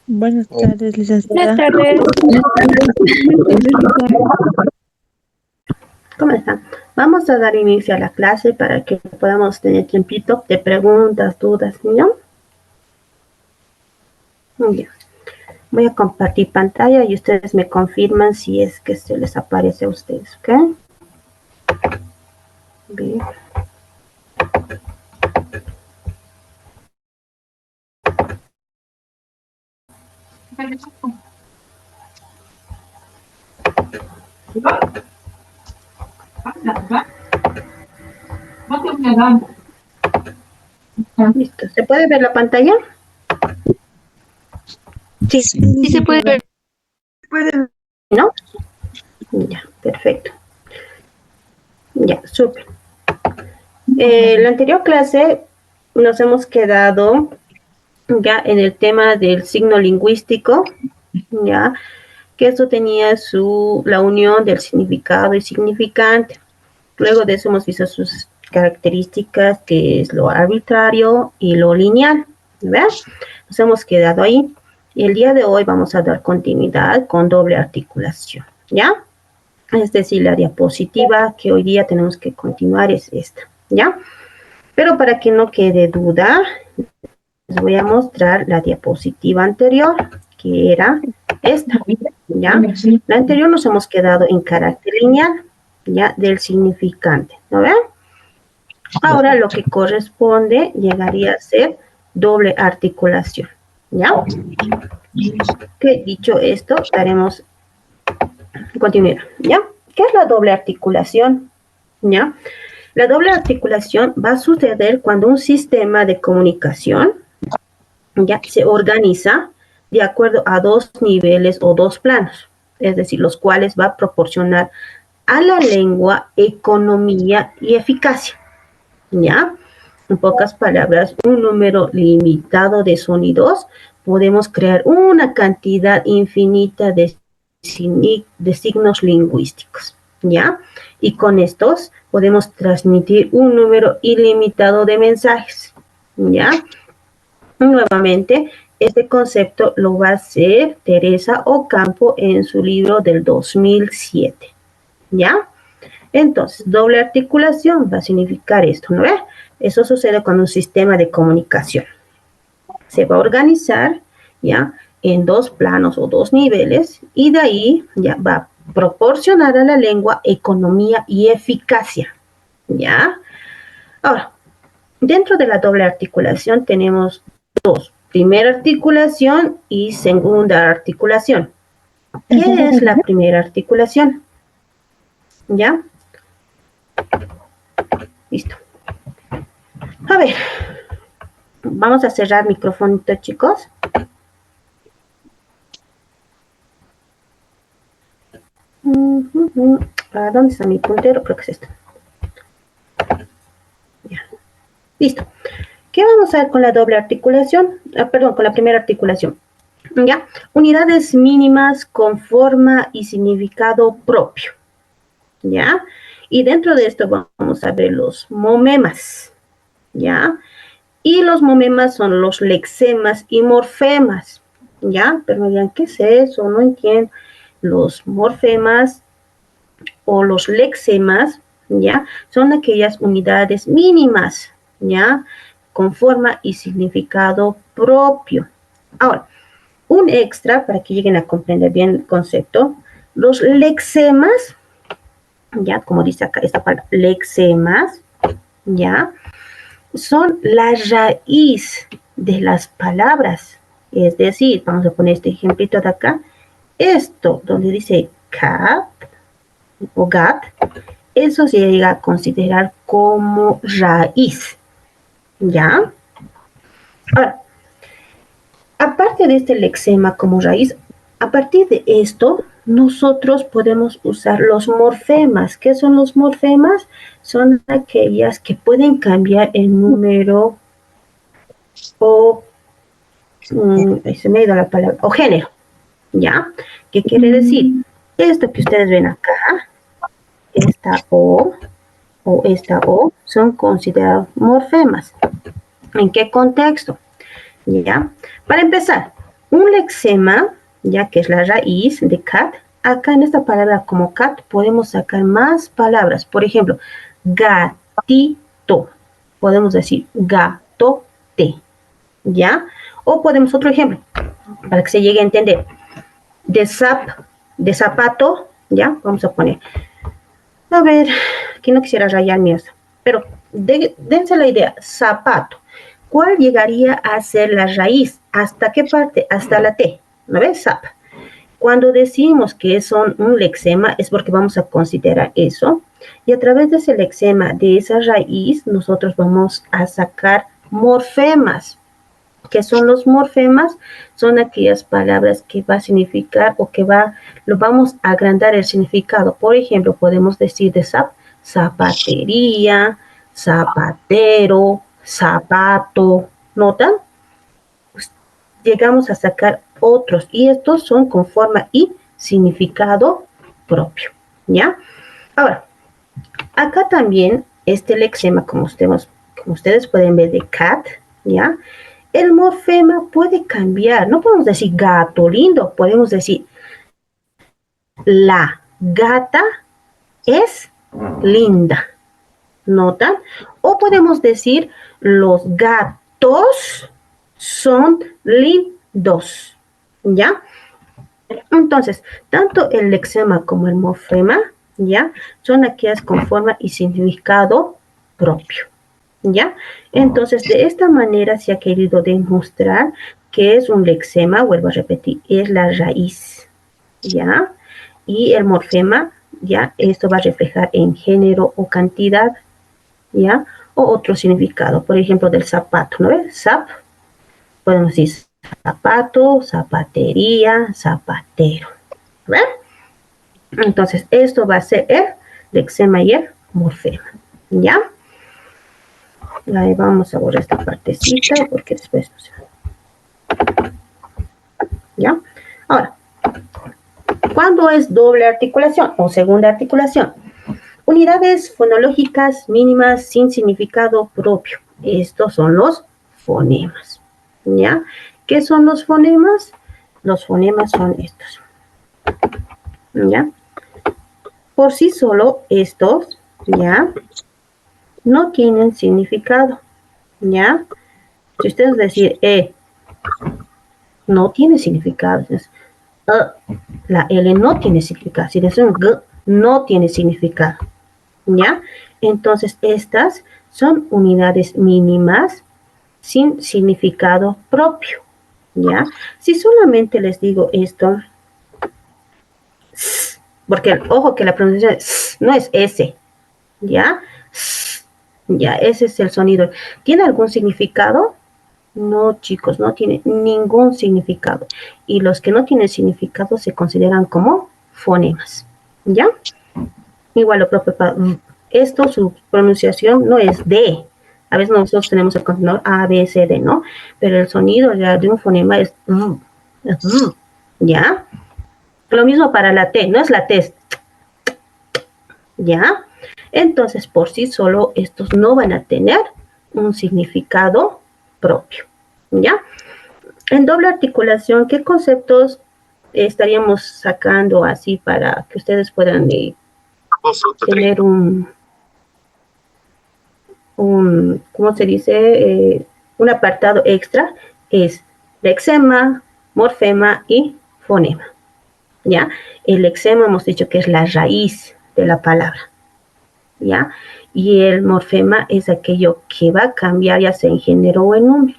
Buenas tardes, Buenas licenciada. tardes. ¿Cómo están? Vamos a dar inicio a la clase para que podamos tener tiempito de preguntas, dudas, ¿no? Muy bien. Voy a compartir pantalla y ustedes me confirman si es que se les aparece a ustedes, ¿ok? Bien. Listo. ¿Se puede ver la pantalla? Sí, Sí se puede ver. ¿No? Ya, perfecto. Ya, súper. La anterior clase nos hemos quedado ya en el tema del signo lingüístico, ya, que esto tenía la unión del significado y significante. Luego de eso hemos visto sus características, que es lo arbitrario y lo lineal, ¿verdad? Nos hemos quedado ahí. Y el día de hoy vamos a dar continuidad con doble articulación, ¿ya? Es decir, la diapositiva que hoy día tenemos que continuar es esta, ¿ya? Pero para que no quede duda, les voy a mostrar la diapositiva anterior, que era esta, ¿ya? La anterior nos hemos quedado en carácter lineal, ¿ya? Del significante, ¿no ven? Ahora lo que corresponde llegaría a ser doble articulación, ¿ya? Que dicho esto, daremos continuidad, ¿ya? ¿Qué es la doble articulación? ¿Ya? La doble articulación va a suceder cuando un sistema de comunicación ya se organiza de acuerdo a dos niveles o dos planos, es decir, los cuales va a proporcionar a la lengua economía y eficacia, ¿ya? En pocas palabras, un número limitado de sonidos, podemos crear una cantidad infinita de signos lingüísticos, ¿ya? Y con estos podemos transmitir un número ilimitado de mensajes, ¿ya? Nuevamente, este concepto lo va a hacer Teresa Ocampo en su libro del 2007, ¿ya? Entonces, doble articulación va a significar esto, ¿no ves? Eso sucede con un sistema de comunicación. Se va a organizar, ¿ya? En dos planos o dos niveles y de ahí ya va a proporcionar a la lengua economía y eficacia, ¿ya? Ahora, dentro de la doble articulación tenemos dos. Primera articulación y segunda articulación. ¿Qué es la primera articulación? ¿Ya? Listo. A ver, vamos a cerrar micrófono, chicos. ¿Dónde está mi puntero? Creo que es esto. Ya. Listo. ¿Qué vamos a ver con la doble articulación? Perdón, con la primera articulación. ¿Ya? Unidades mínimas con forma y significado propio. ¿Ya? Y dentro de esto vamos a ver los momemas. ¿Ya? Y los momemas son los lexemas y morfemas. ¿Ya? Pero me dirán, ¿qué es eso? No entiendo. Los morfemas o los lexemas, ¿ya? Son aquellas unidades mínimas, ¿ya? Con forma y significado propio. Ahora, un extra para que lleguen a comprender bien el concepto. Los lexemas, ya, como dice acá esta palabra, lexemas, ya, son la raíz de las palabras. Es decir, vamos a poner este ejemplito de acá. Esto, donde dice cat o gat, eso se llega a considerar como raíz, ¿ya? Ahora, aparte de este lexema como raíz, a partir de esto, nosotros podemos usar los morfemas. ¿Qué son los morfemas? Son aquellas que pueden cambiar el número o, se me ha ido la palabra, o género, ¿ya? ¿Qué quiere decir? Esto que ustedes ven acá, esta O esta O, son considerados morfemas. ¿En qué contexto? ¿Ya? Para empezar, Un lexema, ya que es la raíz de cat, acá en esta palabra como cat podemos sacar más palabras. Por ejemplo, gatito. Podemos decir gatote, ¿ya? O podemos otro ejemplo, para que se llegue a entender. De zapato, ¿ya? Vamos a poner. A ver, aquí no quisiera rayar mi osa, pero dense la idea, zapato. ¿Cuál llegaría a ser la raíz? ¿Hasta qué parte? Hasta la T, ¿no ves? Zap. Cuando decimos que son un lexema es porque vamos a considerar eso y a través de ese lexema, de esa raíz, nosotros vamos a sacar morfemas. ¿Qué son los morfemas? Son aquellas palabras que va a significar o que lo vamos a agrandar el significado. Por ejemplo, podemos decir de zapatería, zapatero, zapato, ¿notan? Pues llegamos a sacar otros y estos son con forma y significado propio, ¿ya? Ahora, acá también este lexema, como ustedes pueden ver de cat, ¿ya? El morfema puede cambiar, no podemos decir gato lindo, podemos decir la gata es linda, ¿notan? O podemos decir los gatos son lindos, ¿ya? Entonces, tanto el lexema como el morfema, ¿ya? Son aquellas con forma y significado propio, ¿ya? Entonces, de esta manera se ha querido demostrar que es un lexema, vuelvo a repetir, es la raíz, ¿ya? Y el morfema, ¿ya? Esto va a reflejar en género o cantidad, ¿ya? O otro significado, por ejemplo, del zapato, ¿no ves? Zap, podemos decir zapato, zapatería, zapatero, ¿ven? Entonces, esto va a ser el lexema y el morfema, ¿ya? Ahí vamos a borrar esta partecita porque después no se va. ¿Ya? Ahora, ¿cuándo es doble articulación o segunda articulación? Unidades fonológicas mínimas sin significado propio. Estos son los fonemas, ¿ya? ¿Qué son los fonemas? Los fonemas son estos, ¿ya? Por sí solo estos, ¿ya? No tienen significado, ¿ya? Si ustedes decir no tiene significado, la L no tiene significado, si es un G, no tiene significado, ¿ya? Entonces, estas son unidades mínimas sin significado propio, ¿ya? Si solamente les digo esto, porque ojo que la pronunciación no es S, ¿ya? Ya, ese es el sonido. ¿Tiene algún significado? No, chicos, no tiene ningún significado. Y los que no tienen significado se consideran como fonemas, ¿ya? Igual lo propio para esto, su pronunciación no es D. A veces nosotros tenemos el continuador A, B, C, D, ¿no? Pero el sonido ya de un fonema es ¿ya? Lo mismo para la T, no es la T, es ¿ya? Entonces, por sí solo, estos no van a tener un significado propio, ¿ya? En doble articulación, ¿qué conceptos estaríamos sacando así para que ustedes puedan tener ¿cómo se dice? Un apartado extra? Es lexema, morfema y fonema, ¿ya? El lexema hemos dicho que es la raíz de la palabra, ¿ya? Y el morfema es aquello que va a cambiar ya sea en género o en número.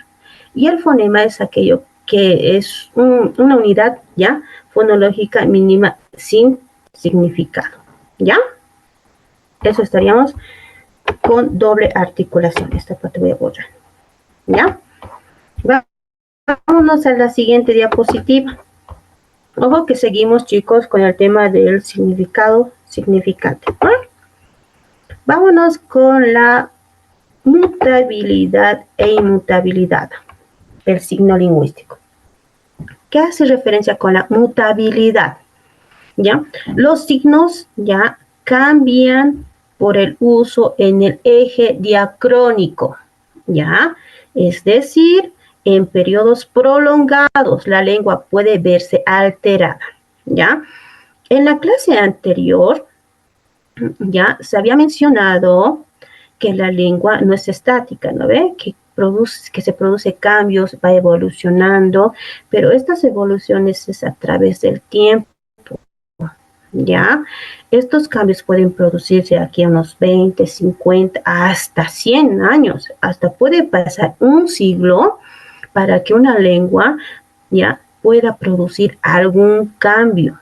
Y el fonema es aquello que es una unidad, ¿ya? Fonológica mínima sin significado, ¿ya? Eso estaríamos con doble articulación. Esta parte voy a borrar, ¿ya? Vámonos a la siguiente diapositiva. Ojo que seguimos, chicos, con el tema del significado significante, ¿no? Vámonos con la mutabilidad e inmutabilidad del signo lingüístico. ¿Qué hace referencia con la mutabilidad? ¿Ya? Los signos ya cambian por el uso en el eje diacrónico, ¿ya? Es decir, en periodos prolongados la lengua puede verse alterada, ¿ya? En la clase anterior, ya se había mencionado que la lengua no es estática, ¿no ve? Que se produce cambios, va evolucionando, pero estas evoluciones es a través del tiempo, ¿ya? Estos cambios pueden producirse aquí a unos 20, 50, hasta 100 años, hasta puede pasar un siglo para que una lengua ya pueda producir algún cambio.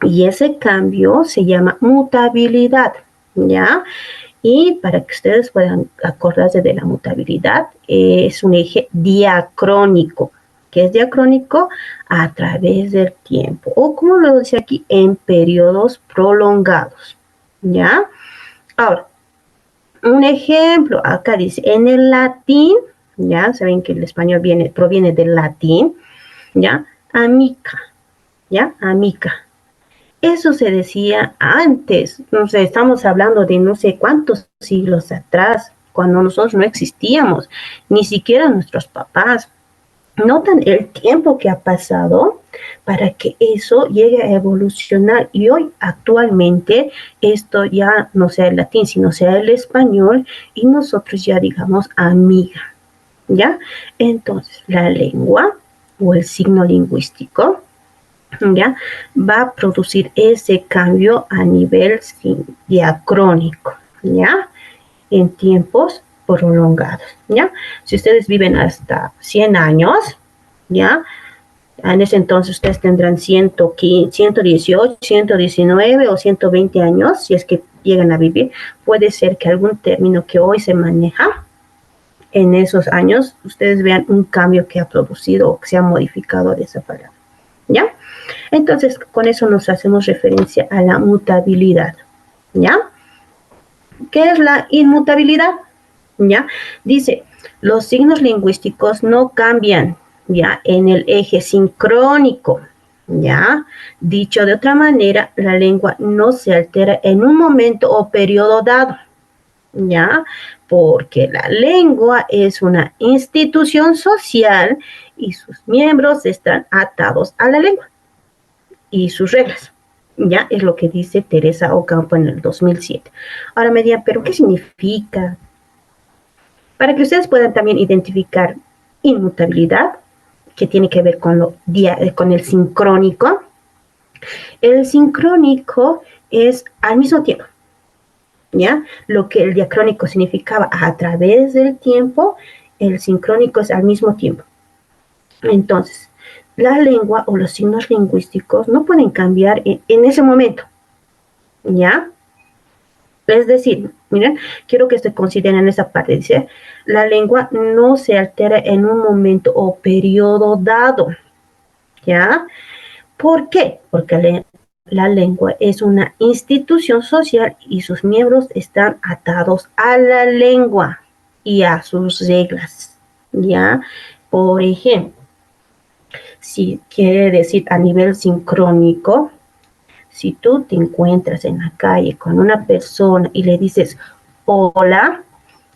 Y ese cambio se llama mutabilidad, ¿ya? Y para que ustedes puedan acordarse de la mutabilidad, es un eje diacrónico, que es diacrónico a través del tiempo, o como lo dice aquí, en periodos prolongados, ¿ya? Ahora, un ejemplo, acá dice, en el latín, ya saben que el español proviene del latín, ya, amica, ya, amica. Eso se decía antes, no sé, estamos hablando de no sé cuántos siglos atrás, cuando nosotros no existíamos, ni siquiera nuestros papás. Notan el tiempo que ha pasado para que eso llegue a evolucionar y hoy actualmente esto ya no sea el latín, sino sea el español y nosotros ya digamos amiga, ¿ya? Entonces, la lengua o el signo lingüístico, ¿ya? Va a producir ese cambio a nivel diacrónico, ¿ya? En tiempos prolongados, ¿ya? Si ustedes viven hasta 100 años, ¿ya? En ese entonces ustedes tendrán 115, 118, 119 o 120 años, si es que llegan a vivir. Puede ser que algún término que hoy se maneja en esos años, ustedes vean un cambio que ha producido o que se ha modificado de esa palabra, ¿ya? Entonces, con eso nos hacemos referencia a la mutabilidad, ¿ya? ¿Qué es la inmutabilidad? ¿Ya? Dice, los signos lingüísticos no cambian, ¿ya? En el eje sincrónico, ¿ya? Dicho de otra manera, la lengua no se altera en un momento o periodo dado, ¿ya? Porque la lengua es una institución social y sus miembros están atados a la lengua y sus reglas. Ya es lo que dice Teresa Ocampo en el 2007. Ahora me dirán, ¿pero qué significa? Para que ustedes puedan también identificar inmutabilidad, que tiene que ver con el sincrónico. El sincrónico es al mismo tiempo, ¿ya? Lo que el diacrónico significaba a través del tiempo, el sincrónico es al mismo tiempo. Entonces, la lengua o los signos lingüísticos no pueden cambiar en ese momento, ¿ya? Es decir, miren, quiero que se consideren esa parte, dice, la lengua no se altera en un momento o periodo dado, ¿ya? ¿Por qué? Porque la lengua es una institución social y sus miembros están atados a la lengua y a sus reglas, ¿ya? Por ejemplo, si quiere decir a nivel sincrónico, si tú te encuentras en la calle con una persona y le dices hola,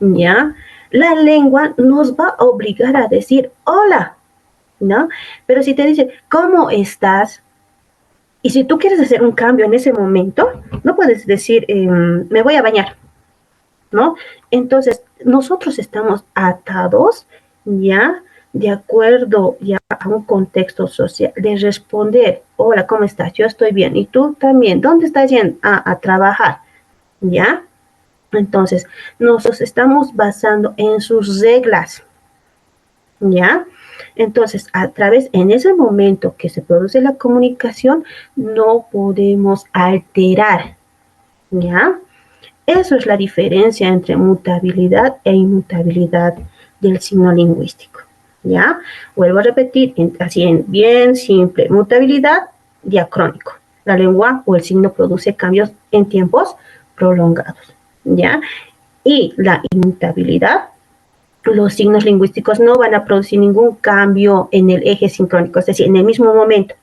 ¿ya? La lengua nos va a obligar a decir hola, ¿no? Pero si te dice, ¿cómo estás? Y si tú quieres hacer un cambio en ese momento, no puedes decir, me voy a bañar, ¿no? Entonces, nosotros estamos atados ya de acuerdo ya a un contexto social, de responder, hola, ¿cómo estás? Yo estoy bien. ¿Y tú también? ¿Dónde estás yendo? A trabajar, ¿ya? Entonces, nosotros estamos basando en sus reglas, ¿ya? Entonces, en ese momento que se produce la comunicación, no podemos alterar, ¿ya? Eso es la diferencia entre mutabilidad e inmutabilidad del signo lingüístico, ¿ya? Vuelvo a repetir, así en bien simple, mutabilidad, diacrónico. La lengua o el signo produce cambios en tiempos prolongados, ¿ya? Y la inmutabilidad, los signos lingüísticos no van a producir ningún cambio en el eje sincrónico, es decir, en el mismo momento,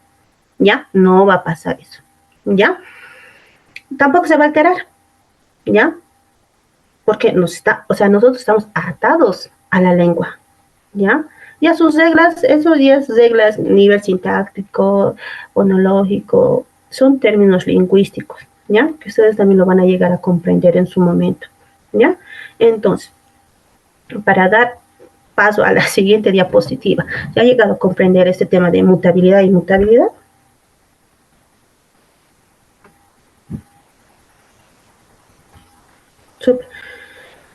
¿ya? No va a pasar eso, ¿ya? Tampoco se va a alterar, ¿ya? Porque nosotros estamos atados a la lengua, ¿ya? Ya sus reglas, esos 10 reglas, nivel sintáctico, fonológico, son términos lingüísticos, ¿ya? Que ustedes también lo van a llegar a comprender en su momento, ¿ya? Entonces, para dar paso a la siguiente diapositiva, ¿ya ha llegado a comprender este tema de mutabilidad y inmutabilidad? Súper.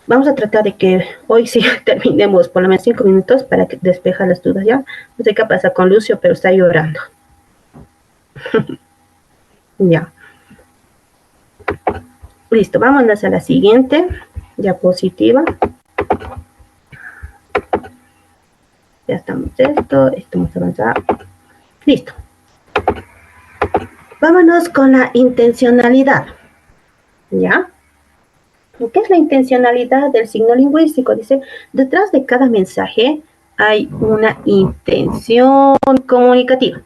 Vamos a tratar de que hoy sí terminemos por lo menos 5 minutos para que despejar las dudas, ¿ya? No sé qué pasa con Lucio, pero está llorando. Ya. Listo, vámonos a la siguiente diapositiva. Ya estamos estamos avanzando. Listo. Vámonos con la intencionalidad. ¿Ya? ¿Qué es la intencionalidad del signo lingüístico? Dice, detrás de cada mensaje hay una intención comunicativa.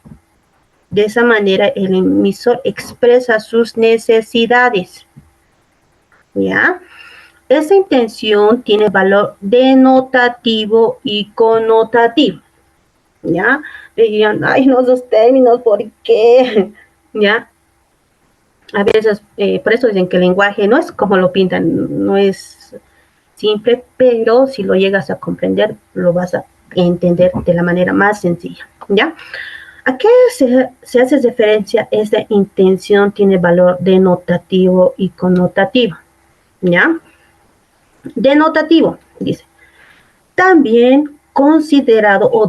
De esa manera, el emisor expresa sus necesidades. ¿Ya? Esa intención tiene valor denotativo y connotativo. ¿Ya? Dirían, ay, no, esos términos, ¿por qué? ¿Ya? A veces, por eso dicen que el lenguaje no es como lo pintan, no es simple, pero si lo llegas a comprender, lo vas a entender de la manera más sencilla, ¿ya? ¿A qué se hace referencia? Esta intención tiene valor denotativo y connotativo, ¿ya? Denotativo, dice, también considerado o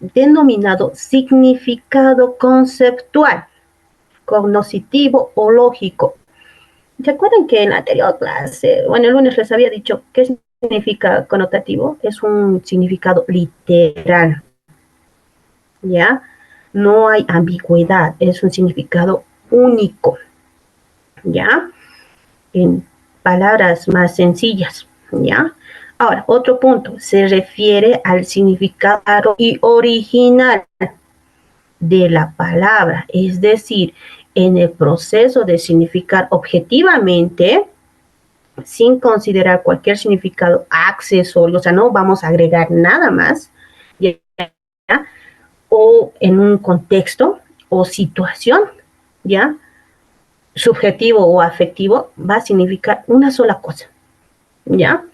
denominado significado conceptual, cognoscitivo o lógico. ¿Se acuerdan que en la anterior clase, bueno, el lunes les había dicho qué significa connotativo? Es un significado literal, ¿ya? No hay ambigüedad, es un significado único, ¿ya? En palabras más sencillas, ¿ya? Ahora, otro punto, se refiere al significado y original de la palabra, es decir, en el proceso de significar objetivamente, sin considerar cualquier significado accesorio, o sea, no vamos a agregar nada más, ¿ya? O en un contexto o situación, ¿ya? Subjetivo o afectivo, va a significar una sola cosa, ¿ya?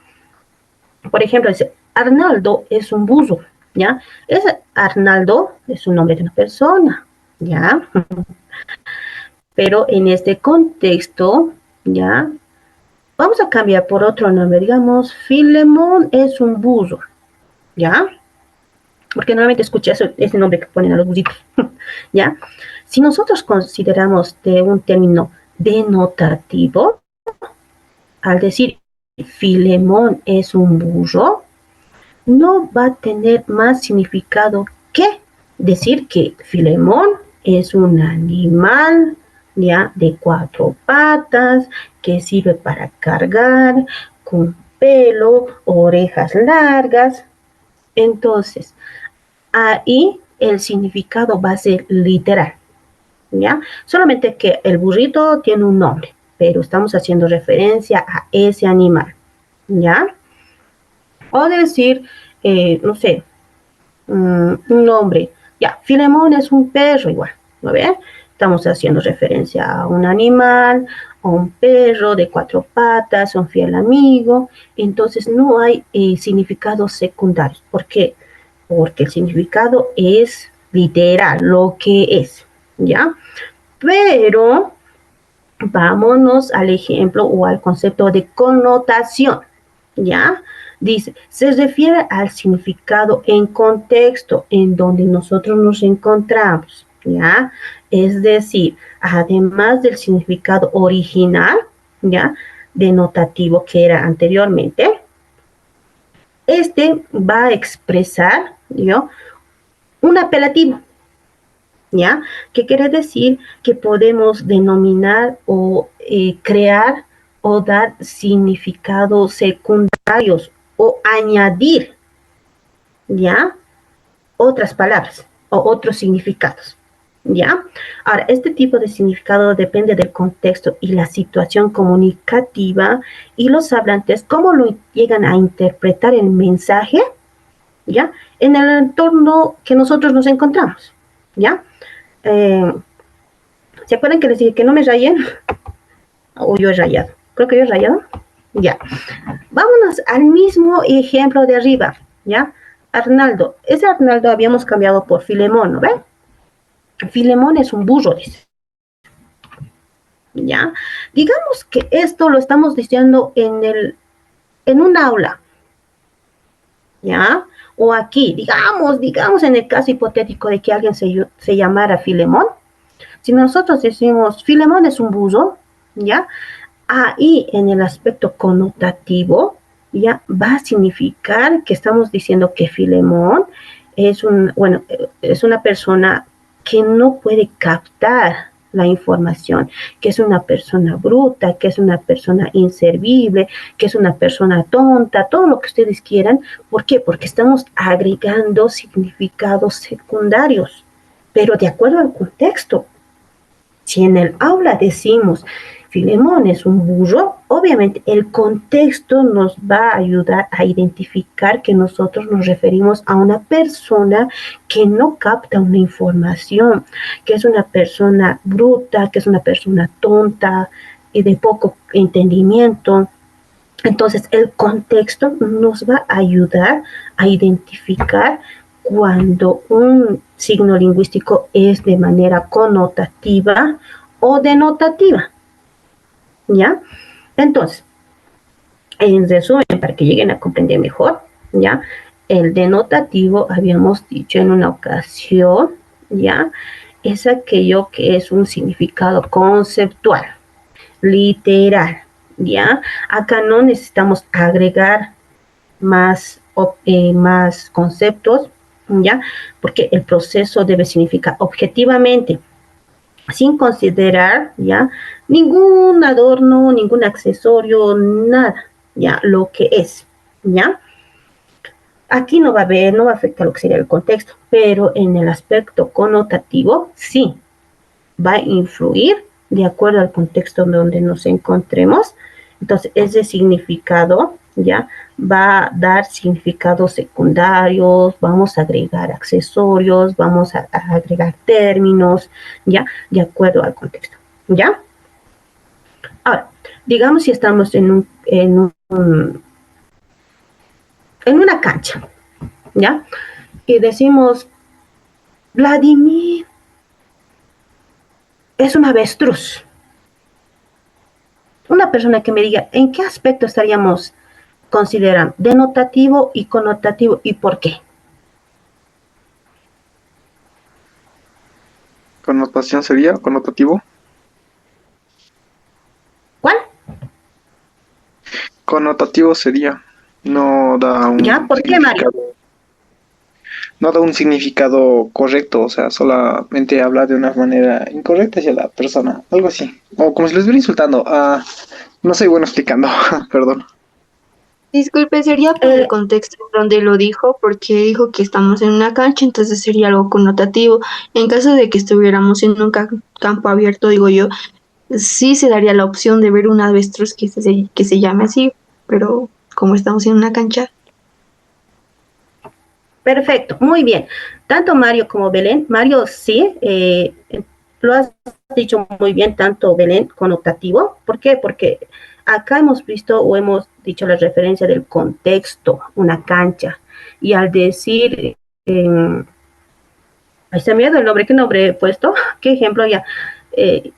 Por ejemplo, dice, Arnaldo es un buzo, ¿ya? Arnaldo es un nombre de una persona, ¿ya? Pero en este contexto, ¿ya? Vamos a cambiar por otro nombre, digamos, Filemón es un buzo, ¿ya? Porque normalmente escuché ese nombre que ponen a los buzitos, ¿ya? Si nosotros consideramos de un término denotativo, al decir Filemón es un burro, no va a tener más significado que decir que Filemón es un animal, ya, de 4 patas, que sirve para cargar, con pelo, orejas largas. Entonces, ahí el significado va a ser literal, ¿ya? Solamente que el burrito tiene un nombre, pero estamos haciendo referencia a ese animal, ¿ya? O decir, no sé, un nombre, ya, Filemón es un perro igual, ¿no ve? Estamos haciendo referencia a un animal, a un perro de 4 patas, un fiel amigo, entonces no hay significados secundarios. ¿Por qué? Porque el significado es literal, lo que es, ¿ya? Pero vámonos al ejemplo o al concepto de connotación, ¿ya? Dice, se refiere al significado en contexto en donde nosotros nos encontramos, ¿ya? Es decir, además del significado original, ¿ya? Denotativo que era anteriormente, este va a expresar, ¿yo? Un apelativo, ¿ya? ¿Qué quiere decir? Que podemos denominar o crear o dar significados secundarios o añadir, ¿ya? Otras palabras o otros significados, ¿ya? Ahora, este tipo de significado depende del contexto y la situación comunicativa y los hablantes, cómo lo llegan a interpretar el mensaje, ¿ya? En el entorno que nosotros nos encontramos, ¿ya? ¿Se acuerdan que les dije que no me rayen? O yo he rayado. Creo que yo he rayado. Ya. Vámonos al mismo ejemplo de arriba, ¿ya? Arnaldo. Ese Arnaldo habíamos cambiado por Filemón, ¿no ven? Filemón es un burro, dice. ¿Ya? Digamos que esto lo estamos diciendo en un aula, ¿ya? O aquí, digamos en el caso hipotético de que alguien se llamara Filemón. Si nosotros decimos Filemón es un burro, ¿ya? Ahí en el aspecto connotativo, ya va a significar que estamos diciendo que Filemón es una persona que no puede captar la información, que es una persona bruta, que es una persona inservible, que es una persona tonta, todo lo que ustedes quieran. ¿Por qué? Porque estamos agregando significados secundarios, pero de acuerdo al contexto. Si en el aula decimos Filemón es un burro, obviamente el contexto nos va a ayudar a identificar que nosotros nos referimos a una persona que no capta una información, que es una persona bruta, que es una persona tonta y de poco entendimiento. Entonces, el contexto nos va a ayudar a identificar cuando un signo lingüístico es de manera connotativa o denotativa, ¿ya? Entonces, en resumen, para que lleguen a comprender mejor, ¿ya? El denotativo, habíamos dicho en una ocasión, ¿ya? Es aquello que es un significado conceptual, literal, ¿ya? Acá no necesitamos agregar más conceptos, ¿ya? Porque el proceso debe significar objetivamente, sin considerar, ¿ya? Ningún adorno, ningún accesorio, nada, ¿ya? Lo que es, ¿ya? Aquí no va a afectar lo que sería el contexto, pero en el aspecto connotativo, sí, va a influir de acuerdo al contexto donde nos encontremos. Entonces, ese significado ya va a dar significados secundarios, vamos a agregar accesorios, vamos a agregar términos, ya, de acuerdo al contexto, ¿ya? Ahora, digamos si estamos en una cancha, ¿ya? Y decimos, Vladimir es un avestruz. Una persona que me diga, ¿en qué aspecto estaríamos considerando denotativo y connotativo y por qué? Connotación sería, connotativo. ¿Cuál? Connotativo sería, no da ¿Ya? un ¿Por qué, Mario? significado, no da un significado correcto, o sea, solamente habla de una manera incorrecta hacia la persona, algo así. O como si lo estuviera insultando. No soy bueno explicando, perdón. Disculpe, sería por el contexto en donde lo dijo, porque dijo que estamos en una cancha, entonces sería algo connotativo. En caso de que estuviéramos en un campo abierto, digo yo, sí se daría la opción de ver un avestruz que se llame así, pero como estamos en una cancha. Perfecto, muy bien. Tanto Mario como Belén, Mario sí, lo has dicho muy bien, tanto Belén connotativo. ¿Por qué? Porque acá hemos visto o hemos dicho la referencia del contexto, una cancha, y al decir, ahí se me ha ido el nombre, ¿qué nombre he puesto? ¿Qué ejemplo ya? Eh,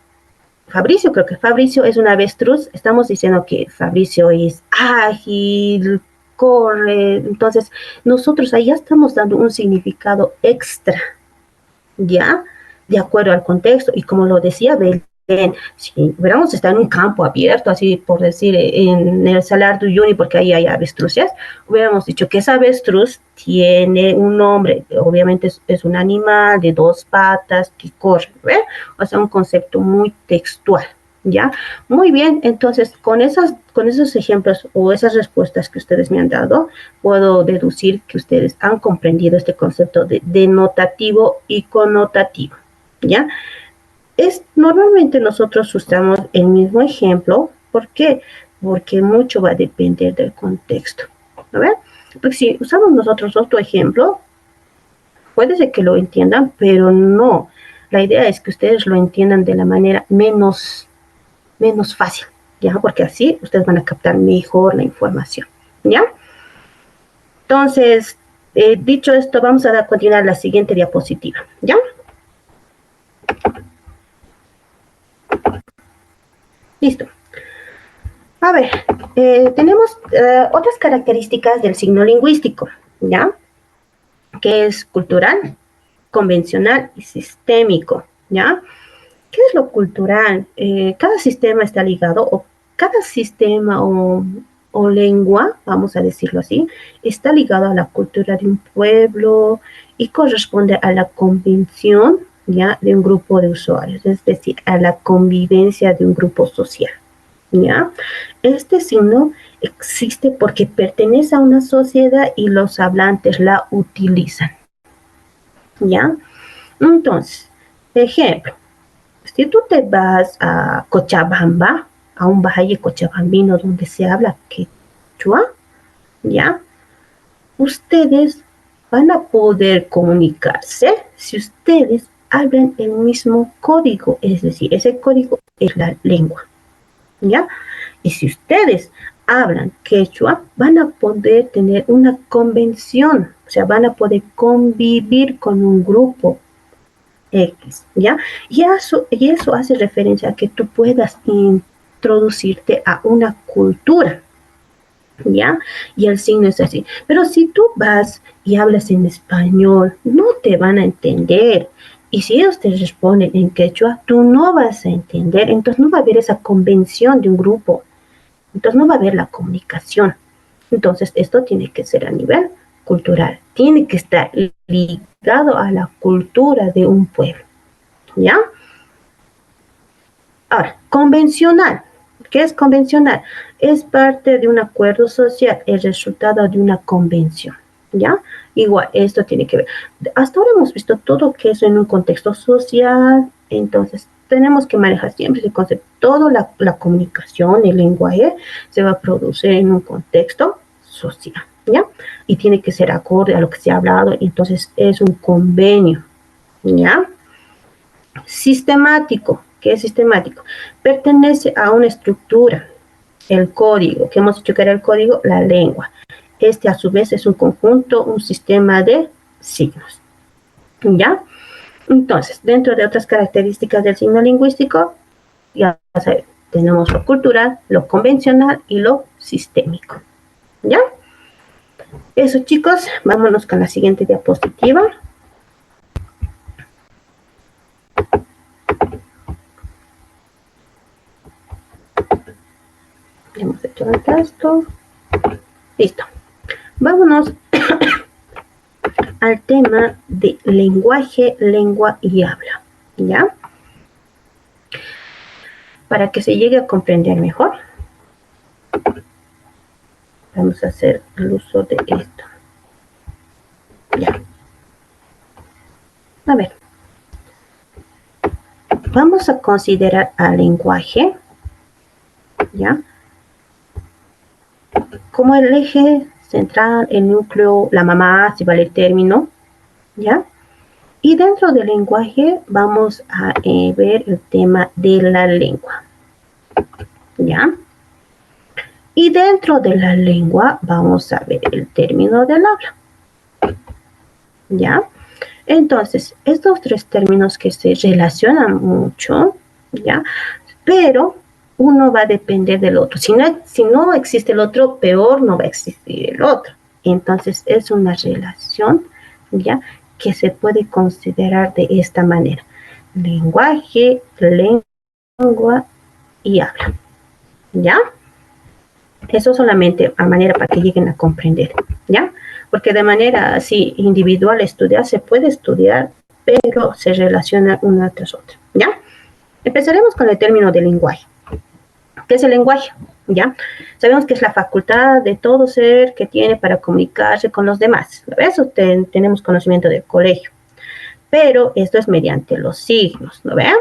Fabricio, creo que Fabricio es un avestruz, estamos diciendo que Fabricio es ágil, corre, entonces nosotros ahí ya estamos dando un significado extra, ¿ya? De acuerdo al contexto, y como lo decía Belén, si hubiéramos estado en un campo abierto, así por decir, en el Salar de Uyuni, porque ahí hay avestruces, hubiéramos dicho que esa avestruz tiene un nombre, obviamente es un animal de dos patas que corre, ¿ve? O sea, un concepto muy textual, ¿ya? Muy bien, entonces con esos ejemplos o esas respuestas que ustedes me han dado, puedo deducir que ustedes han comprendido este concepto de denotativo y connotativo, ¿ya? Normalmente nosotros usamos el mismo ejemplo. ¿Por qué? Porque mucho va a depender del contexto. ¿No ven? Porque si usamos nosotros otro ejemplo, puede ser que lo entiendan, pero no. La idea es que ustedes lo entiendan de la manera menos fácil, ¿ya? Porque así ustedes van a captar mejor la información, ¿ya? Entonces, dicho esto, vamos a continuar la siguiente diapositiva, ¿ya? Listo. A ver, tenemos otras características del signo lingüístico, ¿ya? Que es cultural, convencional y sistémico, ¿ya? ¿Qué es lo cultural? Cada sistema está ligado, o cada sistema o lengua, vamos a decirlo así, está ligado a la cultura de un pueblo y corresponde a la convención, ¿ya? De un grupo de usuarios, es decir, a la convivencia de un grupo social, ¿ya? Este signo existe porque pertenece a una sociedad y los hablantes la utilizan, ¿ya? Entonces, ejemplo, si tú te vas a Cochabamba, a un valle cochabambino donde se habla quechua, ¿ya? Ustedes van a poder comunicarse si ustedes hablan el mismo código, es decir, ese código es la lengua, ¿ya? Y si ustedes hablan quechua, van a poder tener una convención, o sea, van a poder convivir con un grupo X, ¿ya? Y eso hace referencia a que tú puedas introducirte a una cultura, ¿ya? Y el signo es así. Pero si tú vas y hablas en español, no te van a entender. Y si ellos te responden en quechua, tú no vas a entender. Entonces no va a haber esa convención de un grupo. Entonces no va a haber la comunicación. Entonces esto tiene que ser a nivel cultural. Tiene que estar ligado a la cultura de un pueblo, ¿ya? Ahora, convencional. ¿Qué es convencional? Es parte de un acuerdo social, el resultado de una convención, ¿ya? Igual, esto tiene que ver. Hasta ahora hemos visto todo que es en un contexto social, entonces tenemos que manejar siempre ese concepto. Toda la comunicación, el lenguaje, se va a producir en un contexto social, ¿ya? Y tiene que ser acorde a lo que se ha hablado, entonces es un convenio, ¿ya? Sistemático. ¿Qué es sistemático? Pertenece a una estructura, el código, que hemos dicho que era el código, la lengua. Este a su vez es un conjunto, un sistema de signos, ¿ya? Entonces, dentro de otras características del signo lingüístico, ya saben, tenemos lo cultural, lo convencional y lo sistémico, ¿ya? Eso, chicos, vámonos con la siguiente diapositiva. Hemos hecho esto. Listo. Vámonos al tema de lenguaje, lengua y habla, ¿ya? Para que se llegue a comprender mejor, vamos a hacer el uso de esto. Ya. A ver. Vamos a considerar al lenguaje, ¿ya? Como el eje central, el núcleo, la mamá, si vale el término, ¿ya? Y dentro del lenguaje vamos a ver el tema de la lengua, ¿ya? Y dentro de la lengua vamos a ver el término del habla, ¿ya? Entonces, estos tres términos que se relacionan mucho, ¿ya? Pero uno va a depender del otro. Si no existe el otro, peor no va a existir el otro. Entonces, es una relación, ¿ya? Que se puede considerar de esta manera. Lenguaje, lengua y habla, ¿ya? Eso solamente a manera para que lleguen a comprender, ¿ya? Porque de manera así individual estudiar se puede estudiar, pero se relaciona una tras otra, ¿ya? Empezaremos con el término de lenguaje. ¿Qué es el lenguaje? ¿Ya? Sabemos que es la facultad de todo ser que tiene para comunicarse con los demás. Eso tenemos conocimiento del colegio. Pero esto es mediante los signos, ¿no ven?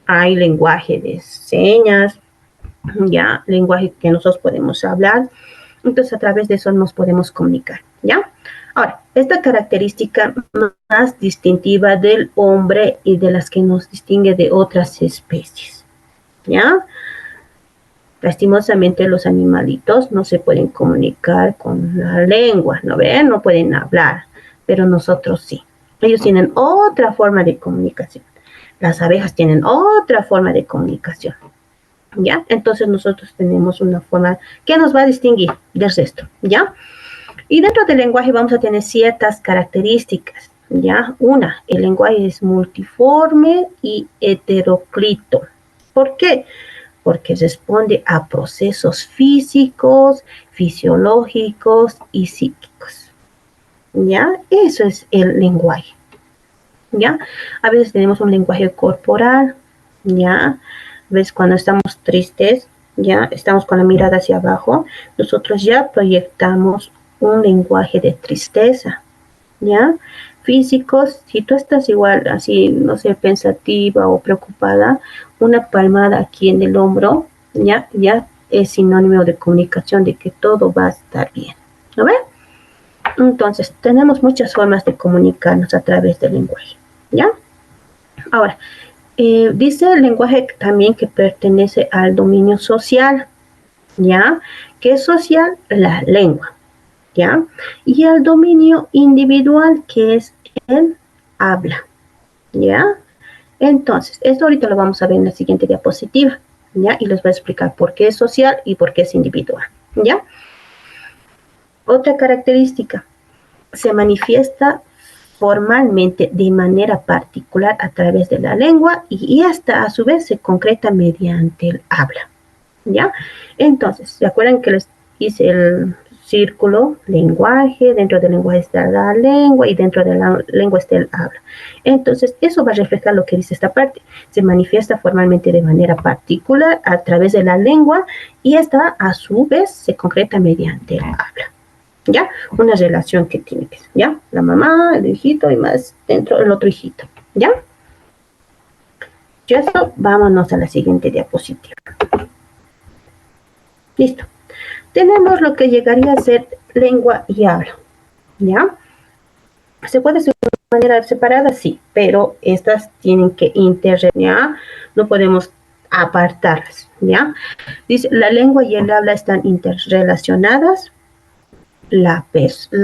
Hay lenguaje de señas, ya, lenguaje que nosotros podemos hablar. Entonces, a través de eso nos podemos comunicar, ¿ya? Ahora, esta característica más distintiva del hombre y de las que nos distingue de otras especies, ¿ya? Lastimosamente los animalitos no se pueden comunicar con la lengua, ¿no ven? No pueden hablar, pero nosotros sí. Ellos tienen otra forma de comunicación. Las abejas tienen otra forma de comunicación, ¿ya? Entonces nosotros tenemos una forma que nos va a distinguir del resto, ¿ya? Y dentro del lenguaje vamos a tener ciertas características, ¿ya? Una, el lenguaje es multiforme y heteroclito. ¿Por qué? Porque responde a procesos físicos, fisiológicos y psíquicos, ¿ya? Eso es el lenguaje, ¿ya? A veces tenemos un lenguaje corporal, ¿ya? ¿Ves? Cuando estamos tristes, ya estamos con la mirada hacia abajo, nosotros ya proyectamos un lenguaje de tristeza, ¿ya? Físicos, si tú estás igual, así, no sé, pensativa o preocupada, una palmada aquí en el hombro, ¿ya? Ya es sinónimo de comunicación, de que todo va a estar bien, ¿no ves? Entonces, tenemos muchas formas de comunicarnos a través del lenguaje, ¿ya? Ahora, dice el lenguaje también que pertenece al dominio social, ¿ya? ¿Qué es social? La lengua, ¿ya? Y al dominio individual, que es el habla, ¿ya? Entonces, esto ahorita lo vamos a ver en la siguiente diapositiva, ¿ya? Y les voy a explicar por qué es social y por qué es individual, ¿ya? Otra característica, se manifiesta formalmente de manera particular a través de la lengua y hasta a su vez se concreta mediante el habla, ¿ya? Entonces, ¿se acuerdan que les hice el círculo, lenguaje, dentro del lenguaje está la lengua y dentro de la lengua está el habla? Entonces, eso va a reflejar lo que dice esta parte. Se manifiesta formalmente de manera particular a través de la lengua y esta a su vez se concreta mediante el habla, ¿ya? Una relación que tiene que ser, ¿ya? La mamá, el hijito y más dentro el otro hijito, ¿ya? Ya eso, vámonos a la siguiente diapositiva. Listo. Tenemos lo que llegaría a ser lengua y habla, ¿ya? ¿Se puede hacer de manera separada? Sí, pero estas tienen que interrelacionar, no podemos apartarlas, ¿ya? Dice, la lengua y el habla están interrelacionadas.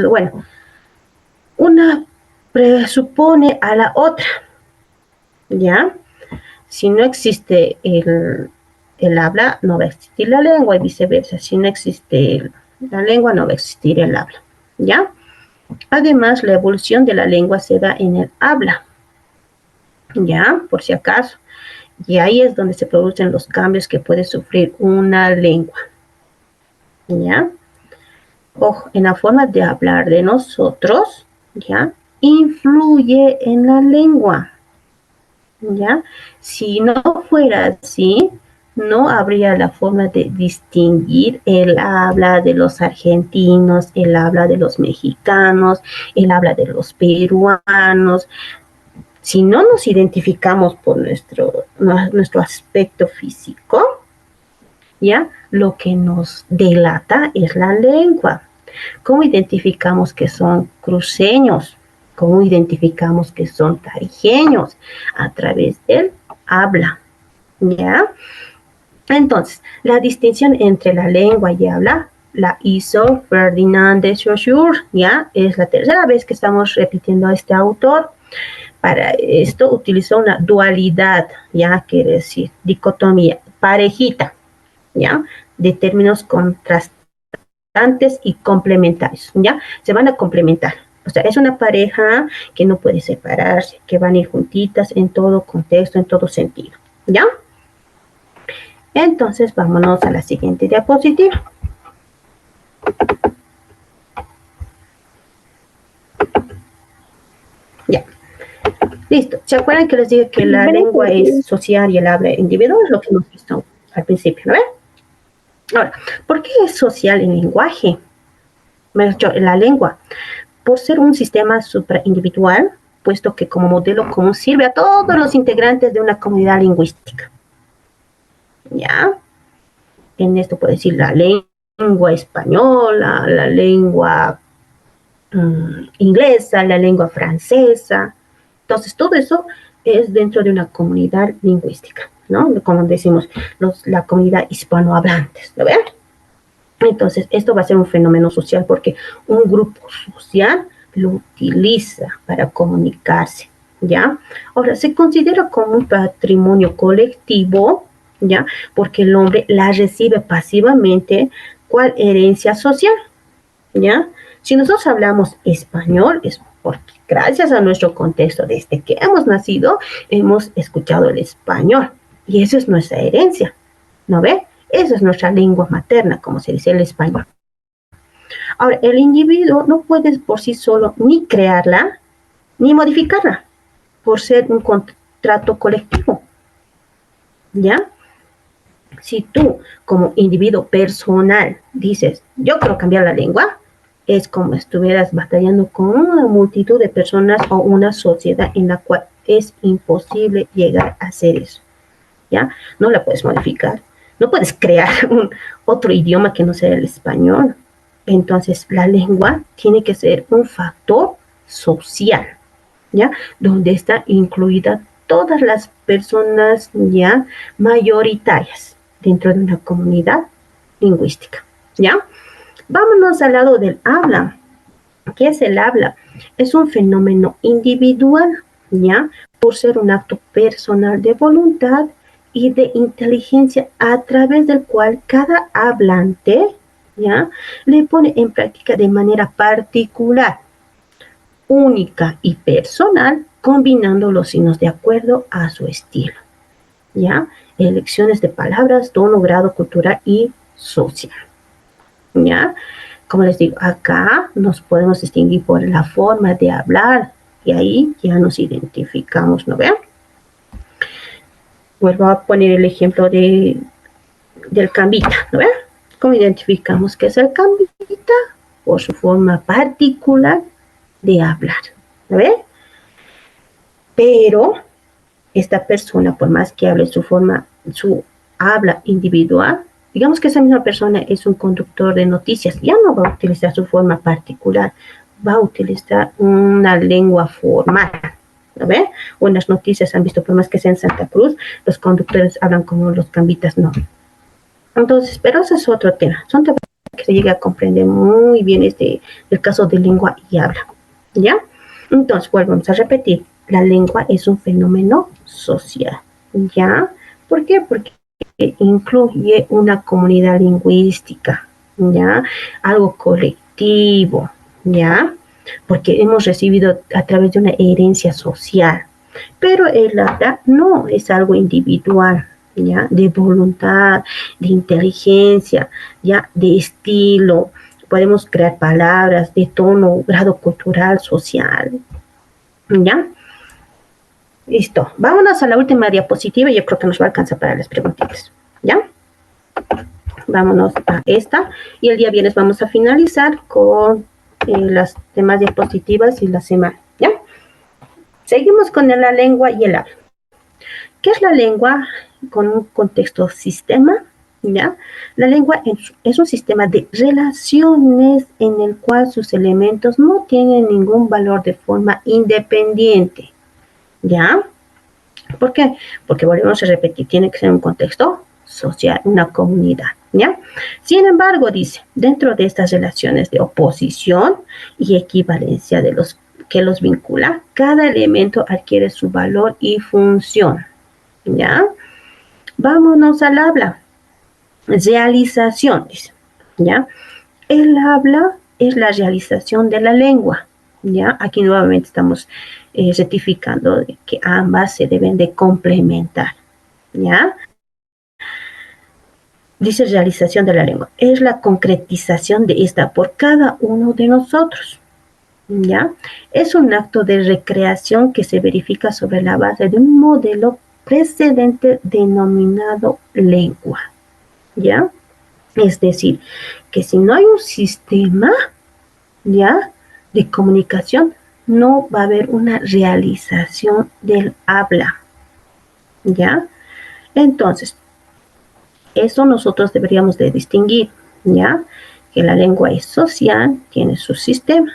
Bueno, una presupone a la otra, ¿ya? Si no existe el habla, no va a existir la lengua y viceversa. Si no existe la lengua, no va a existir el habla, ¿ya? Además, la evolución de la lengua se da en el habla, ¿ya? Por si acaso. Y ahí es donde se producen los cambios que puede sufrir una lengua, ¿ya? Ojo, en la forma de hablar de nosotros, ¿ya? Influye en la lengua, ¿ya? Si no fuera así, no habría la forma de distinguir el habla de los argentinos, el habla de los mexicanos, el habla de los peruanos. Si no nos identificamos por nuestro aspecto físico, ¿ya? Lo que nos delata es la lengua. ¿Cómo identificamos que son cruceños? ¿Cómo identificamos que son tarijeños? A través del habla, ¿ya? Entonces, la distinción entre la lengua y habla la hizo Ferdinand de Saussure, ¿ya? Es la tercera vez que estamos repitiendo a este autor. Para esto utilizó una dualidad, ¿ya? Quiere decir dicotomía, parejita, ¿ya? De términos contrastantes y complementarios, ¿ya? Se van a complementar. O sea, es una pareja que no puede separarse, que van a ir juntitas en todo contexto, en todo sentido, ¿ya? Entonces, vámonos a la siguiente diapositiva. Ya. Listo. ¿Se acuerdan que les dije que la lengua es social y el habla individual? Es lo que hemos visto al principio, ¿no ven? Ahora, ¿por qué es social el lenguaje? La lengua, por ser un sistema supraindividual, puesto que como modelo común sirve a todos los integrantes de una comunidad lingüística. ¿Ya? En esto puede decir la lengua lengua española, la lengua inglesa, la lengua francesa. Entonces, todo eso es dentro de una comunidad lingüística, ¿no? Como decimos, la comunidad hispanohablantes, ¿lo ven? Entonces, esto va a ser un fenómeno social porque un grupo social lo utiliza para comunicarse, ¿ya? Ahora, se considera como un patrimonio colectivo, ¿ya? Porque el hombre la recibe pasivamente cual herencia social, ¿ya? Si nosotros hablamos español, es porque gracias a nuestro contexto, desde que hemos nacido, hemos escuchado el español. Y eso es nuestra herencia, ¿no ve? Esa es nuestra lengua materna, como se dice el español. Ahora, el individuo no puede por sí solo ni crearla, ni modificarla, por ser un contrato colectivo, ¿ya? Si tú, como individuo personal, dices, yo quiero cambiar la lengua, es como estuvieras batallando con una multitud de personas o una sociedad en la cual es imposible llegar a hacer eso, ¿ya? No la puedes modificar, no puedes crear otro idioma que no sea el español. Entonces, la lengua tiene que ser un factor social, ¿ya? Donde está incluida todas las personas ya mayoritarias dentro de una comunidad lingüística, ¿ya? Vámonos al lado del habla. ¿Qué es el habla? Es un fenómeno individual, ¿ya? Por ser un acto personal de voluntad y de inteligencia a través del cual cada hablante, ¿ya? Le pone en práctica de manera particular, única y personal, combinando los signos de acuerdo a su estilo, ¿ya? Elecciones de palabras, tono, grado cultural y social, ¿ya? Como les digo, acá nos podemos distinguir por la forma de hablar y ahí ya nos identificamos, ¿no ven? Vuelvo a poner el ejemplo del cambita, ¿no ven? ¿Cómo identificamos qué es el cambita? Por su forma particular de hablar, ¿no ven? Pero esta persona, por más que hable su habla individual, digamos que esa misma persona es un conductor de noticias, ya no va a utilizar su forma particular, va a utilizar una lengua formal, ¿no ve? O en las noticias han visto, por más que sea en Santa Cruz, los conductores hablan como los cambitas, no. Entonces, pero ese es otro tema, son temas que se llega a comprender muy bien el caso de lengua y habla, ¿ya? Entonces, volvemos a repetir, la lengua es un fenómeno social, ¿ya? ¿Por qué? Porque incluye una comunidad lingüística, ¿ya? Algo colectivo, ¿ya? Porque hemos recibido a través de una herencia social. Pero el habla no es algo individual, ¿ya? De voluntad, de inteligencia, ¿ya? De estilo. Podemos crear palabras de tono, grado cultural, social, ¿ya? Listo. Vámonos a la última diapositiva. Yo creo que nos va a alcanzar para las preguntitas, ¿ya? Vámonos a esta. Y el día viernes vamos a finalizar con las demás diapositivas y la semana, ¿ya? Seguimos con la lengua y el habla. ¿Qué es la lengua con un contexto sistema? ¿Ya? La lengua es un sistema de relaciones en el cual sus elementos no tienen ningún valor de forma independiente, ¿ya? ¿Por qué? Porque volvemos a repetir, tiene que ser un contexto social, una comunidad, ¿ya? Sin embargo, dice, dentro de estas relaciones de oposición y equivalencia de los que los vincula, cada elemento adquiere su valor y función, ¿ya? Vámonos al habla. Realización, dice, ¿ya? El habla es la realización de la lengua, ¿ya? Aquí nuevamente estamos certificando que ambas se deben de complementar, ¿ya? Dice realización de la lengua, es la concretización de esta por cada uno de nosotros, ¿ya? Es un acto de recreación que se verifica sobre la base de un modelo precedente denominado lengua, ¿ya? Es decir, que si no hay un sistema, ¿ya? De comunicación, no va a haber una realización del habla, ¿ya? Entonces, eso nosotros deberíamos de distinguir, ¿ya? Que la lengua es social, tiene su sistema,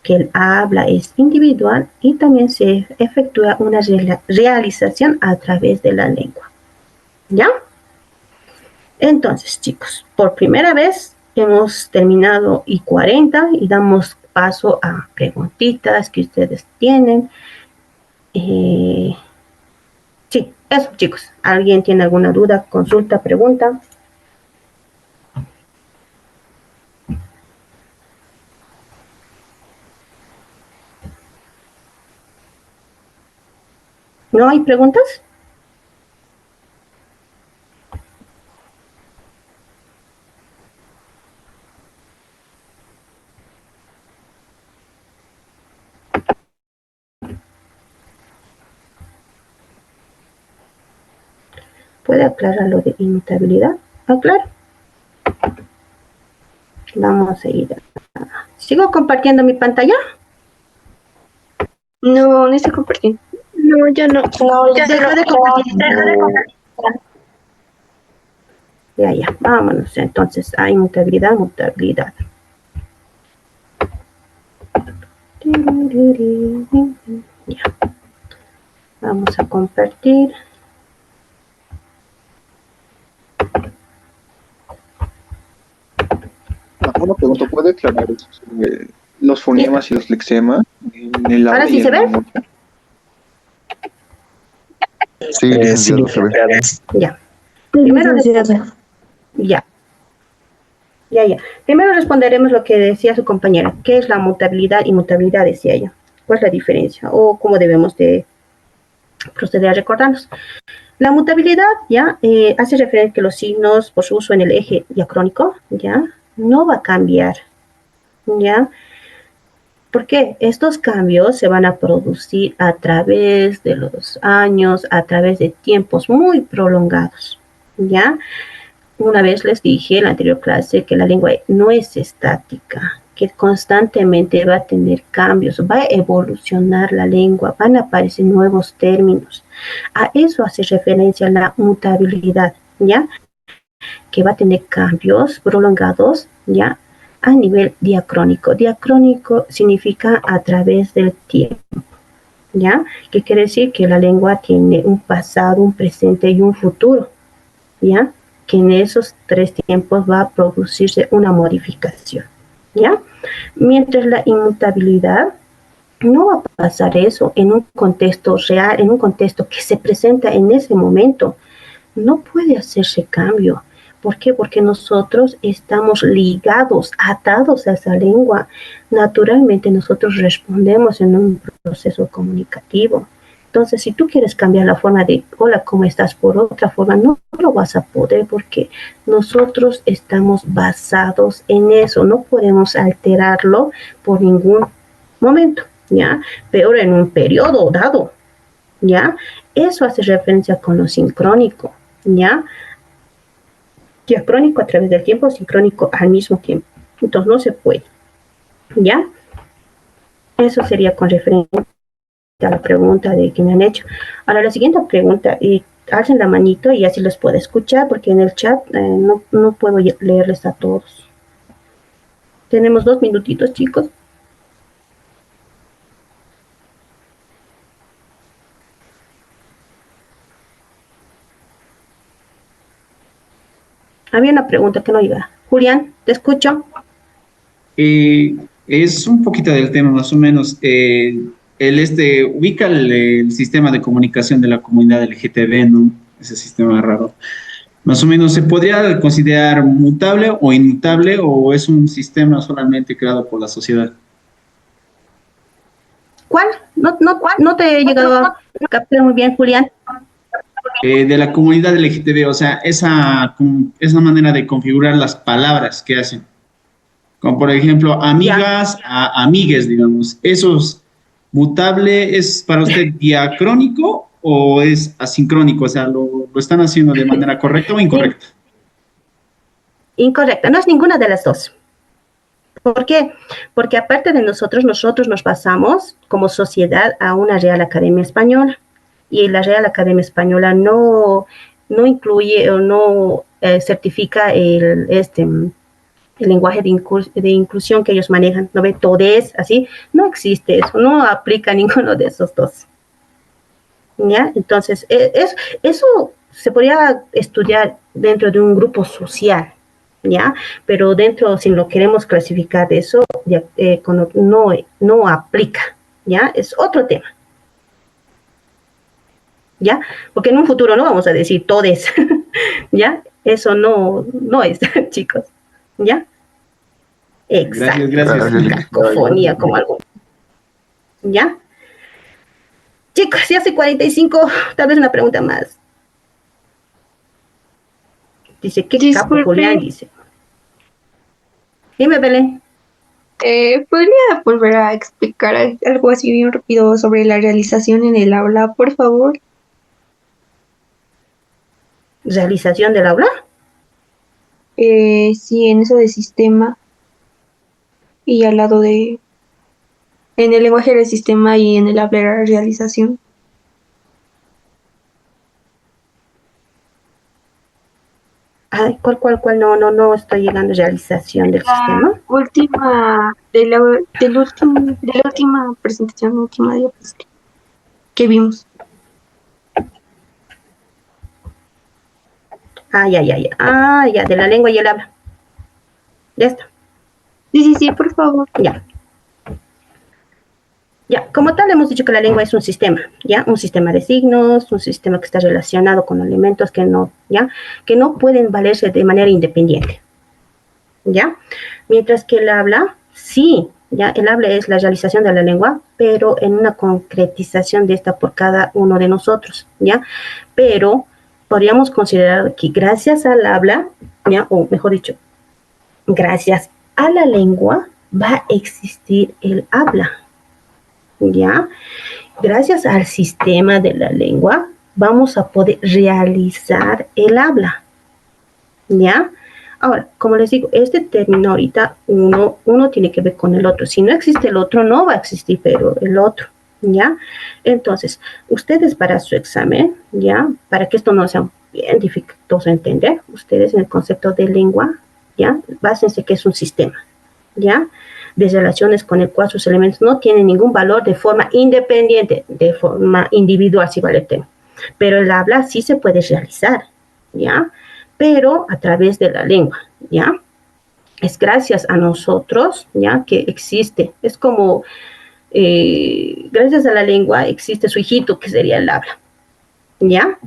que el habla es individual y también se efectúa una realización a través de la lengua, ¿ya? Entonces, chicos, por primera vez hemos terminado I40 y damos paso a preguntitas que ustedes tienen. Sí, eso, chicos. ¿Alguien tiene alguna duda, consulta, pregunta? ¿No hay preguntas? ¿Puede aclarar lo de inmutabilidad? Aclaro. Vamos a ir. ¿Sigo compartiendo mi pantalla? No, no estoy compartiendo. No, ya no. No, ya Deja de compartir. Ya. Vámonos entonces a inmutabilidad, mutabilidad. Ya. Vamos a compartir. Una pregunta, ¿puede aclarar sobre los fonemas y los lexemas en el ¿Ahora aula sí y se en la ve? memoria? Sí, licenciado, se ve. Ya. Sí, Primero, licenciada. ya. Primero responderemos lo que decía su compañera. ¿Qué es la mutabilidad? Inmutabilidad, decía ella. ¿Cuál es la diferencia? O cómo debemos de proceder a recordarnos. La mutabilidad, ya, hace referencia que los signos por su uso en el eje diacrónico, ya, no va a cambiar, ya. ¿Por qué? Estos cambios se van a producir a través de los años, a través de tiempos muy prolongados, ¿ya? Una vez les dije en la anterior clase que la lengua no es estática, que constantemente va a tener cambios, va a evolucionar la lengua, van a aparecer nuevos términos. A eso hace referencia la mutabilidad, ¿ya? Que va a tener cambios prolongados, ¿ya? A nivel diacrónico. Diacrónico significa a través del tiempo, ¿ya? Que quiere decir que la lengua tiene un pasado, un presente y un futuro, ¿ya? Que en esos tres tiempos va a producirse una modificación, ¿ya? Mientras la inmutabilidad no va a pasar eso en un contexto real, en un contexto que se presenta en ese momento. No puede hacerse cambio. ¿Por qué? Porque nosotros estamos ligados, atados a esa lengua. Naturalmente nosotros respondemos en un proceso comunicativo. Entonces, si tú quieres cambiar la forma de hola, ¿cómo estás? Por otra forma, no lo vas a poder porque nosotros estamos basados en eso. No podemos alterarlo por ningún momento, ¿ya? Peor en un periodo dado, ¿ya? Eso hace referencia con lo sincrónico, ¿ya? Diacrónico a través del tiempo, sincrónico al mismo tiempo. Entonces no se puede, ¿ya? Eso sería con referencia a la pregunta de que me han hecho. Ahora la siguiente pregunta, alcen la manito y así los puedo escuchar porque en el chat no puedo leerles a todos. Tenemos 2 minutitos, chicos. Había una pregunta que no iba. Julián, te escucho. Es un poquito del tema, más o menos. Ubica el sistema de comunicación de la comunidad LGTB, ¿no? Ese sistema raro. Más o menos, ¿se podría considerar mutable o inmutable o es un sistema solamente creado por la sociedad? ¿Cuál? No te he llegado a captar muy bien, Julián. De la comunidad LGTB, o sea, esa manera de configurar las palabras que hacen. Como por ejemplo, amigas a amigues, digamos. ¿Eso mutable es para usted diacrónico o es asincrónico? O sea, ¿lo están haciendo de manera correcta o incorrecta? Incorrecta, no es ninguna de las dos. ¿Por qué? Porque aparte de nosotros nos basamos como sociedad a una Real Academia Española. Y la Real Academia Española no incluye o no certifica el lenguaje de inclusión que ellos manejan, ¿no ve? Todes, así, no existe eso, no aplica ninguno de esos dos. ¿Ya? Entonces, eso se podría estudiar dentro de un grupo social, ¿ya? Pero dentro, si lo queremos clasificar de eso, ya, no aplica, ¿ya? Es otro tema, ¿ya? Porque en un futuro no vamos a decir todes, ¿ya? Eso no es, chicos, ¿ya? Exacto. Gracias. Cacofonía como algo, ¿ya? Chicos, ya hace 45, tal vez una pregunta más. Dice, ¿qué capo Julián dice? Dime, Belén. ¿Podría volver a explicar algo así bien rápido sobre la realización en el aula, por favor? ¿Realización del aula? Sí, en eso de sistema y al lado de... En el lenguaje del sistema y en el habla de la realización. Ay, ¿cuál? No estoy llegando a realización del sistema. De la última presentación, última diapositiva que vimos. Ya, de la lengua y el habla. Ya está. Sí, por favor. Ya, como tal hemos dicho que la lengua es un sistema, ¿ya? Un sistema de signos, un sistema que está relacionado con elementos que no pueden valerse de manera independiente, ¿ya? Mientras que el habla, sí, ¿ya? El habla es la realización de la lengua, pero en una concretización de esta por cada uno de nosotros, ¿ya? Pero podríamos considerar que gracias al habla, ¿ya? O mejor dicho, gracias a la lengua va a existir el habla, ¿ya? Gracias al sistema de la lengua vamos a poder realizar el habla, ¿ya? Ahora, como les digo, este término ahorita uno tiene que ver con el otro. Si no existe el otro, no va a existir, pero el otro, ¿ya? Entonces, ustedes para su examen, ¿ya? Para que esto no sea bien dificultoso entender, ustedes en el concepto de lengua, ¿ya? Básense que es un sistema, ¿ya? De relaciones con el cual sus elementos no tienen ningún valor de forma independiente, de forma individual, si vale el tema. Pero el habla sí se puede realizar, ¿ya? Pero a través de la lengua, ¿ya? Es gracias a nosotros, ¿ya? Que existe. Es como, gracias a la lengua existe su hijito, que sería el habla, ¿ya?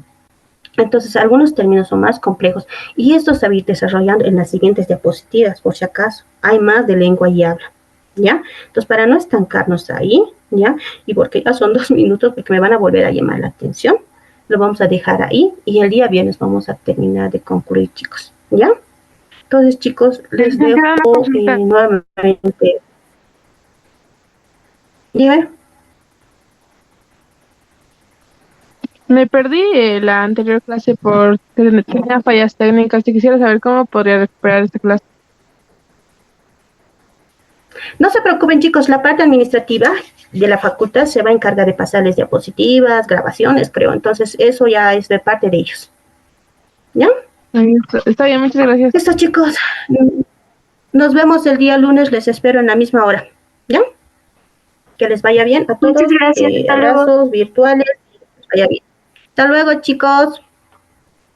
Entonces, algunos términos son más complejos y esto se va a ir desarrollando en las siguientes diapositivas, por si acaso. Hay más de lengua y habla, ¿ya? Entonces, para no estancarnos ahí, ¿ya? Y porque ya son 2 minutos, porque me van a volver a llamar la atención, lo vamos a dejar ahí y el día viernes vamos a terminar de concluir, chicos, ¿ya? Entonces, chicos, les dejo nuevamente. Dime. Me perdí la anterior clase por tenía fallas técnicas y quisiera saber cómo podría recuperar esta clase. No se preocupen, chicos, la parte administrativa de la facultad se va a encargar de pasarles diapositivas, grabaciones, creo. Entonces, eso ya es de parte de ellos. ¿Ya? Está bien, muchas gracias. Listo, chicos. Nos vemos el día lunes, les espero en la misma hora. ¿Ya? Que les vaya bien a todos. Muchas gracias. Abrazos virtuales. Que les vaya bien. Hasta luego, chicos.